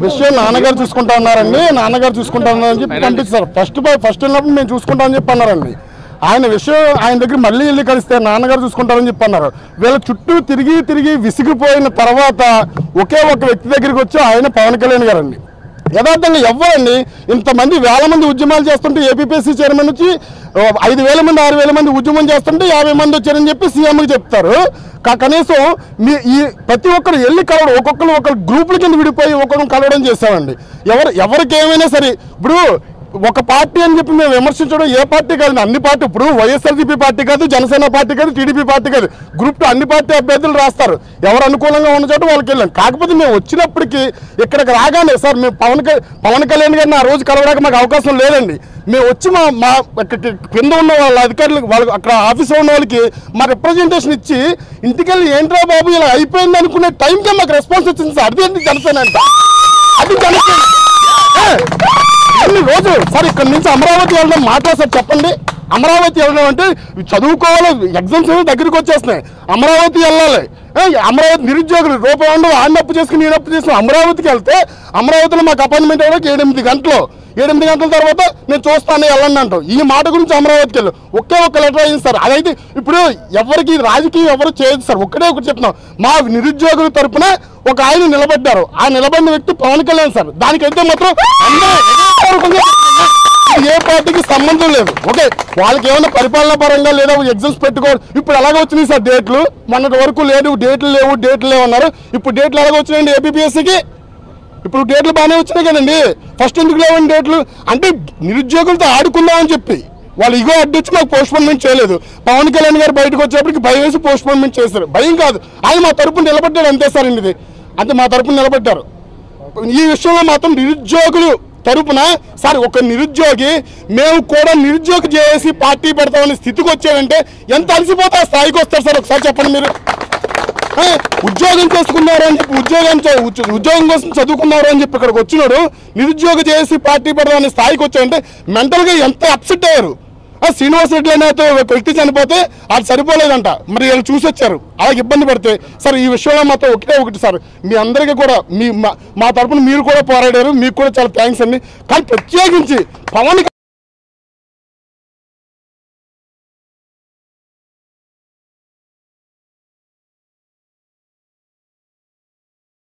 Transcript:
విషయం నాన్నగారు చూసుకుంటా అన్నారండి. నాన్నగారు చూసుకుంటా అన్నారని చెప్పి పంపించారు. ఫస్ట్ వెళ్ళినప్పుడు మేము చూసుకుంటామని చెప్పి అన్నారండి. ఆయన విషయం ఆయన దగ్గర మళ్ళీ వెళ్ళి కలిస్తే నాన్నగారు చూసుకుంటారని చెప్పి అన్నారు. వీళ్ళ చుట్టూ తిరిగి విసిగిపోయిన తర్వాత ఒకే ఒక వ్యక్తి దగ్గరికి వచ్చి ఆయన పవన్ కళ్యాణ్ గారండి. యథార్థంగా ఎవరండి ఇంతమంది వేల మంది ఉద్యమాలు చేస్తుంటే ఏపీపీఎస్సీ చైర్మన్ నుంచి 5,000 మంది 6,000 మంది ఉద్యమం చేస్తుంటే 50 మంది వచ్చారని చెప్పి సీఎంకి చెప్తారు. కనీసం ఈ ప్రతి ఒక్కరు వెళ్ళి కలవడం, ఒక్కొక్కరు గ్రూపుల కింద విడిపోయి ఒక్కొక్కరు కలవడం చేస్తామండి. ఎవరికి ఏమైనా సరే ఇప్పుడు ఒక పార్టీ అని చెప్పి మేము విమర్శించడం ఏ పార్టీ కాదు, అన్ని పార్టీ. ఇప్పుడు వైఎస్ఆర్సీపీ పార్టీ కాదు, జనసేన పార్టీ కాదు, టీడీపీ పార్టీ కాదు, గ్రూప్ 2 అన్ని పార్టీ అభ్యర్థులు రాస్తారు. ఎవరు అనుకూలంగా ఉన్న చోట వాళ్ళకి వెళ్ళాం. కాకపోతే మేము వచ్చినప్పటికీ ఇక్కడికి రాగానే సార్ మేము పవన్ కళ్యాణ్ గారిని ఆ రోజు కలవడానికి మాకు అవకాశం లేదండి. మేము వచ్చి మా కింద ఉన్న వాళ్ళ అధికారులకు వాళ్ళు అక్కడ ఆఫీస్లో ఉన్న వాళ్ళకి మా రిప్రజెంటేషన్ ఇచ్చి ఇంటికెళ్ళి ఏంట్రా బాబు ఇలా అయిపోయింది అనుకునే టైంకే మాకు రెస్పాన్స్ వచ్చింది సార్. అది జనసేన అంట, అది జనసేన. అన్ని రోజు సార్ ఇక్కడ నుంచి అమరావతి వెళ్ళడం మాట్లాడు సార్, చెప్పండి. అమరావతి వెళ్ళడం అంటే చదువుకోవాలి, ఎగ్జామ్స్ దగ్గరికి వచ్చేస్తున్నాయి, అమరావతి వెళ్ళాలి. అమరావతి నిరుద్యోగులు రూపాయి ఉండవు, ఆడినప్పు చేసుకుని ఈడప్పు చేసుకుని అమరావతికి వెళ్తే అమరావతిలో మాకు అపాయింట్మెంట్ అవ్వడానికి 8 గంటలు. 8 గంటల తర్వాత నేను చూస్తాను వెళ్ళండి అంటాం. ఈ మాట గురించి అమరావతికి వెళ్ళు ఒకే ఒక లెటర్ అయింది సార్. అదైతే ఇప్పుడు ఎవరికి రాజకీయం ఎవరు చేయదు సార్. ఒకటి చెప్తున్నాం, మా నిరుద్యోగుల తరఫున ఒక ఆయన నిలబడ్డారు. ఆ నిలబడిన వ్యక్తి పవన్ కళ్యాణ్ సార్. దానికైతే మాత్రం ఏ పార్టీకి సంబంధం లేదు. ఓకే, వాళ్ళకి ఏమైనా పరిపాలన పరంగా లేదా ఎగ్జామ్స్ పెట్టుకోవాలి. ఇప్పుడు ఎలాగ వచ్చినాయి సార్ డేట్లు? మొన్నటి వరకు లేదు, డేట్లు లేవు అన్నారు. ఇప్పుడు డేట్లు ఎలాగ వచ్చినాయండి ఏపీపీఎస్సీకి? ఇప్పుడు డేట్లు బాగానే వచ్చినాయి కదండి. ఫస్ట్ ఎందుకు లేవండి డేట్లు? అంటే నిరుద్యోగులతో ఆడుకుందామని చెప్పి వాళ్ళు ఇగో అడ్డొచ్చి మాకు పోస్ట్పోన్మెంట్ చేయలేదు. పవన్ కళ్యాణ్ గారు బయటకు వచ్చేప్పటికి భయం వేసి పోస్ట్పోన్మెంట్ చేశారు. భయం కాదు, ఆయన మా తరపున నిలబడ్డారు అంతే సార్. ఇది అంతే, మా తరపున నిలబడ్డారు. ఈ విషయంలో మాత్రం నిరుద్యోగులు తరపున సార్ ఒక నిరుద్యోగి మేము కూడా నిరుద్యోగి చేసి పార్టీ పెడతామనే స్థితికి వచ్చాడంటే ఎంత అలసిపోతే ఆ స్థాయికి వస్తారు సార్? ఒకసారి చెప్పండి మీరు. ఉద్యోగం చేసుకున్నారు అని చెప్పి ఉద్యోగం కోసం చదువుకున్నారు అని చెప్పి ఇక్కడికి వచ్చినాడు, నిరుద్యోగ చేసి పార్టీ పెడదామనే స్థాయికి వచ్చాడంటే మెంటల్గా ఎంత అప్సెట్ అయ్యారు. శ్రీనివాస్ రెడ్డి అనేతో వ్యక్తి చనిపోతే అది సరిపోలేదంట, మరి వీళ్ళు చూసి వచ్చారు. అలాగే ఇబ్బంది పడితే సార్ ఈ విషయంలో మాత్రం ఒకటి సార్, మీ అందరికీ కూడా మా తరపున మీరు కూడా పోరాడారు, మీకు కూడా చాలా థ్యాంక్స్ అండి. కానీ ప్రత్యేకించి పవన్